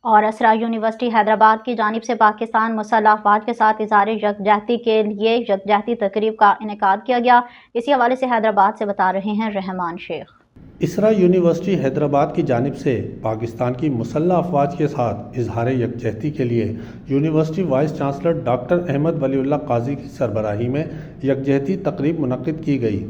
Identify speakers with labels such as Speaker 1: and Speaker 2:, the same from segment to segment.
Speaker 1: اور اسرا یونیورسٹی حیدرآباد کی جانب سے پاکستان مسلح افواج کے ساتھ اظہار یکجہتی کے لیے یکجہتی تقریب کا انعقاد کیا گیا۔ اسی حوالے سے حیدرآباد سے بتا رہے ہیں رحمان شیخ۔
Speaker 2: اسرا یونیورسٹی حیدرآباد کی جانب سے پاکستان کی مسلح افواج کے ساتھ اظہار یکجہتی کے لیے university vice chancellor doctor Ahmed Wali Ullah قاضی کی سربراہی میں یکجہتی تقریب منعقد کی گئی۔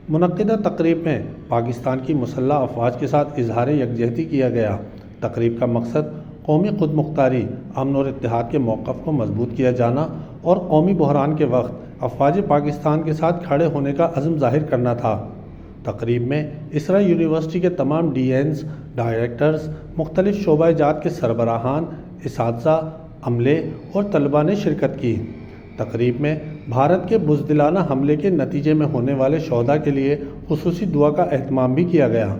Speaker 2: منعقدہ تقریب میں پاکستان کی مسلح افواج کے ساتھ اظہار یکجہتی کیا گیا۔ تقریب کا مقصد قومی خود مختاری، امن اور اتحاد کے موقف کو مضبوط کیا جانا اور قومی بحران کے وقت افواج پاکستان کے ساتھ کھڑے ہونے کا عزم ظاہر کرنا تھا۔ تقریب میں اسرا یونیورسٹی کے تمام ڈی اینز، ڈائریکٹرز، مختلف شعبہ جات کے سربراہان، اساتذہ، عملے اور طلباء نے شرکت کی۔ تقریب میں بھارت کے بزدلانہ حملے کے نتیجے میں ہونے والے شہداء کے لیے خصوصی دعا کا اہتمام بھی کیا گیا۔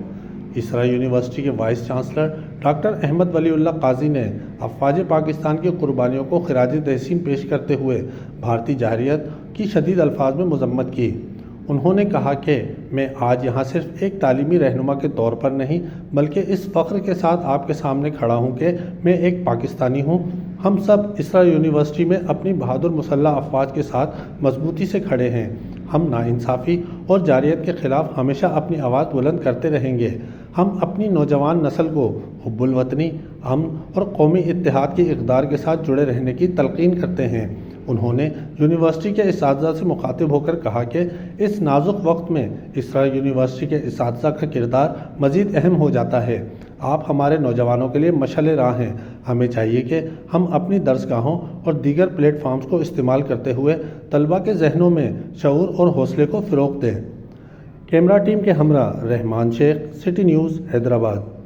Speaker 2: اسرا یونیورسٹی کے voice chancellor doctor Ahmed Wali Ullah قاضی نے افواج پاکستان کی قربانیوں کو خراج تحسین پیش کرتے ہوئے بھارتی جارحیت کی شدید الفاظ میں مذمت کی۔ انہوں نے کہا کہ میں آج یہاں صرف ایک تعلیمی رہنما کے طور پر نہیں بلکہ اس فخر کے ساتھ آپ کے سامنے کھڑا ہوں کہ میں ایک پاکستانی ہوں۔ ہم سب اسرا یونیورسٹی میں اپنی بہادر مسلح افواج کے ساتھ مضبوطی سے کھڑے ہیں۔ ہم ناانصافی اور جارحیت کے خلاف ہمیشہ اپنی آواز بلند کرتے رہیں گے۔ ہم اپنی نوجوان نسل کو حب الوطنی، امن اور قومی اتحاد کی اقدار کے ساتھ جڑے رہنے کی تلقین کرتے ہیں۔ انہوں نے یونیورسٹی کے اساتذہ سے مخاطب ہو کر کہا کہ اس نازک وقت میں اسرا یونیورسٹی کے اساتذہ کا کردار مزید اہم ہو جاتا ہے۔ آپ ہمارے نوجوانوں کے لیے مشعل راہ ہیں۔ ہمیں چاہیے کہ ہم اپنی درسگاہوں اور دیگر پلیٹ فارمز کو استعمال کرتے ہوئے طلباء کے ذہنوں میں شعور اور حوصلے کو فروغ دیں۔ کیمرہ ٹیم کے ہمراہ رحمان شیخ، سٹی نیوز، حیدرآباد۔